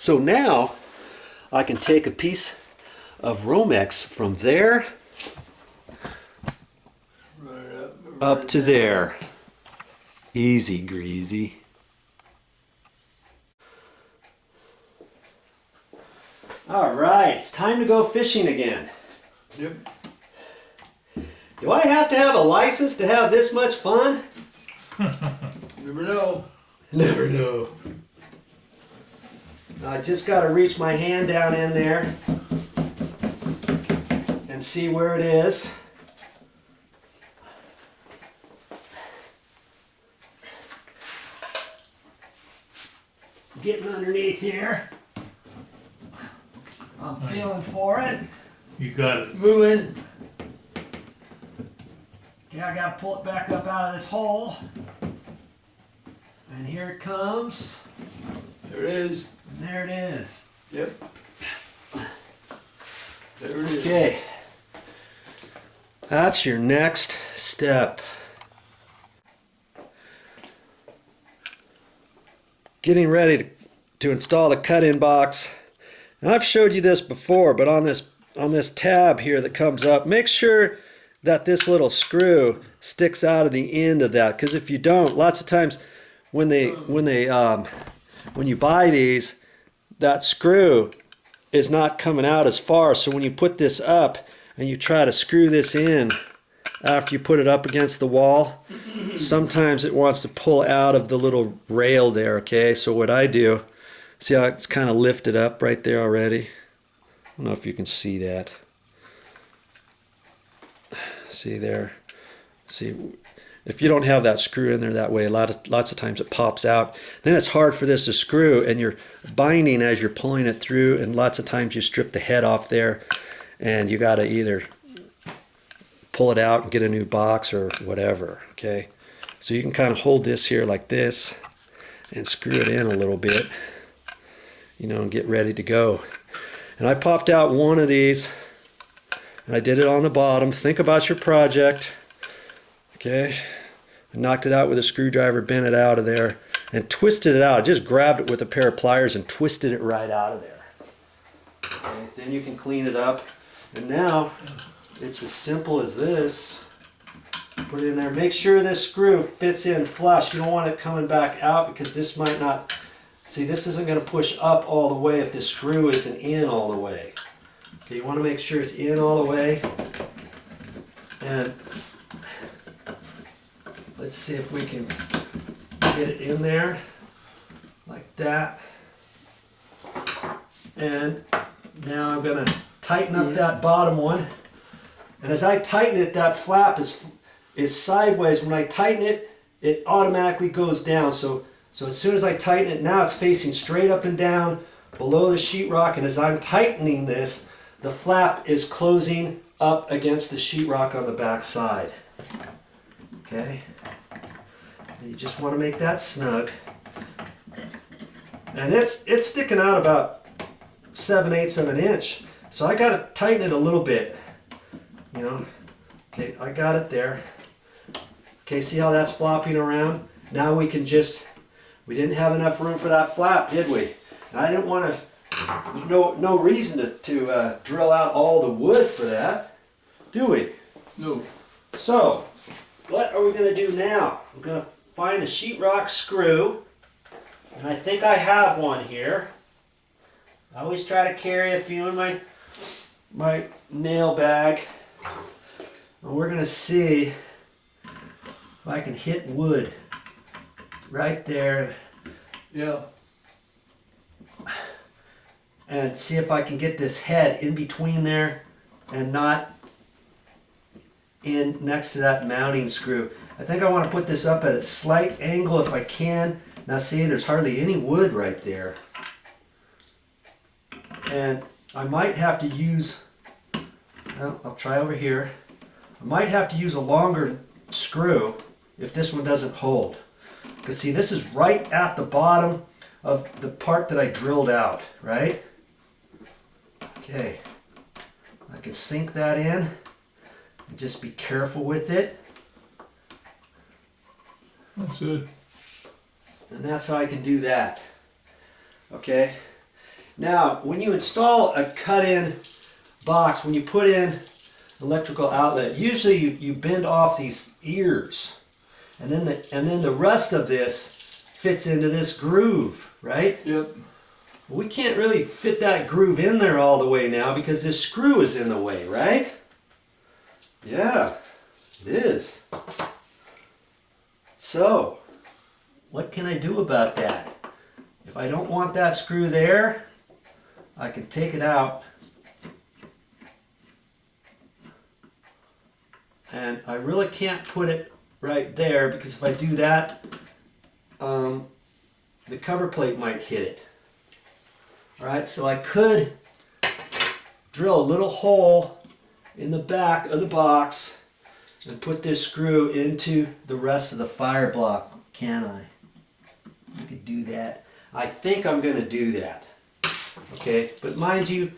So now I can take a piece of romex from there up to there. Easy greasy. All right, it's time to go fishing again. Yep. Do I have to have a license to have this much fun? Never know. Never know. I just got to reach my hand down in there and see where it is. Getting underneath here. I'm feeling for it. You got it. Moving. Okay, I got to pull it back up out of this hole. And here it comes. There it is. And there it is. Yep. There it is. Okay. That's your next step. Getting ready to install the cut-in box. And I've showed you this before, but on this tab here that comes up, make sure that this little screw sticks out of the end of that, because if you don't, lots of times when you buy these, that screw is not coming out as far. So when you put this up and you try to screw this in after you put it up against the wall, sometimes it wants to pull out of the little rail there. Okay, so what I do, see how it's kind of lifted up right there already? I don't know if you can see that. See there? See, if you don't have that screw in there that way, lots of times it pops out. Then it's hard for this to screw, and you're binding as you're pulling it through, and lots of times you strip the head off there, and you got to either pull it out and get a new box or whatever. Okay, so you can kind of hold this here like this and screw it in a little bit, you know, and get ready to go. And I popped out one of these, and I did it on the bottom. Think about your project. Okay, I knocked it out with a screwdriver, bent it out of there, and twisted it out. Just grabbed it with a pair of pliers and twisted it right out of there. Okay, then you can clean it up. And now it's as simple as this. Put it in there. Make sure this screw fits in flush. You don't want it coming back out, because this might not. See, this isn't going to push up all the way if the screw isn't in all the way. Okay, you want to make sure it's in all the way. And let's see if we can get it in there like that. And now I'm going to tighten up that bottom one. And as I tighten it, that flap is sideways. When I tighten it, it automatically goes down. So as soon as I tighten it, now it's facing straight up and down below the sheetrock. And as I'm tightening this, the flap is closing up against the sheetrock on the back side. Okay? You just want to make that snug. And it's sticking out about 7/8 of an inch. So I got to tighten it a little bit. You know? Okay, I got it there. Okay, see how that's flopping around? Now we can just, we didn't have enough room for that flap, did we? And I didn't want to, no reason to drill out all the wood for that, do we? No. So, what are we going to do now? We're going to find a sheetrock screw, and I think I have one here. I always try to carry a few in my nail bag. And we're going to see if I can hit wood right there. Yeah. And see if I can get this head in between there and not in next to that mounting screw. I think I want to put this up at a slight angle if I can. Now see, there's hardly any wood right there. And I might have to use, well, I'll try over here. I might have to use a longer screw if this one doesn't hold. Because see, this is right at the bottom of the part that I drilled out, right? Okay, I can sink that in and just be careful with it. That's it. And that's how I can do that. Okay, Now, when you install a cut-in box, when you put in electrical outlet, usually you bend off these ears, and then the rest of this fits into this groove, right? Yep. We can't really fit that groove in there all the way now because this screw is in the way, right? Yeah, it is. So, what can I do about that? If I don't want that screw there, I can take it out. And I really can't put it right there because if I do that, the cover plate might hit it. Alright, so I could drill a little hole in the back of the box and put this screw into the rest of the fire block, can I? You could do that. I think I'm going to do that. Okay, but mind you,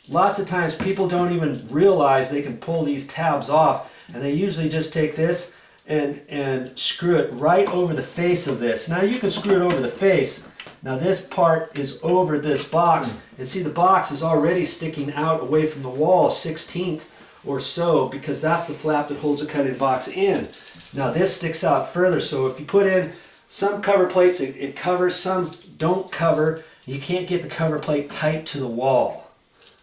lots of times people don't even realize they can pull these tabs off, and they usually just take this and screw it right over the face of this. Now you can screw it over the face. Now this part is over this box, and see the box is already sticking out away from the wall 1/16 or so because that's the flap that holds the cut-in box in. Now this sticks out further, so if you put in some cover plates, it covers, some don't cover. You can't get the cover plate tight to the wall.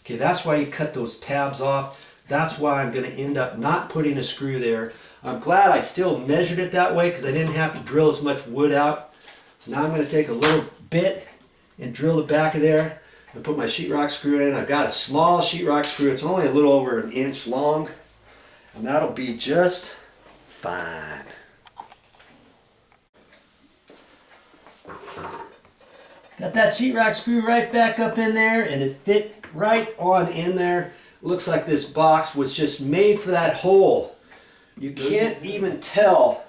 Okay, that's why you cut those tabs off. That's why I'm going to end up not putting a screw there. I'm glad I still measured it that way because I didn't have to drill as much wood out. So now I'm going to take a little bit and drill the back of there and put my sheetrock screw in. I've got a small sheetrock screw. It's only a little over 1 inch long, and that'll be just fine. Got that sheetrock screw right back up in there, and it fit right on in there. Looks like this box was just made for that hole. You can't even tell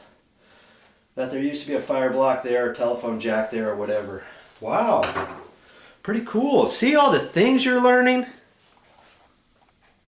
that there used to be a fire block there, a telephone jack there, or whatever. Wow, pretty cool. See all the things you're learning?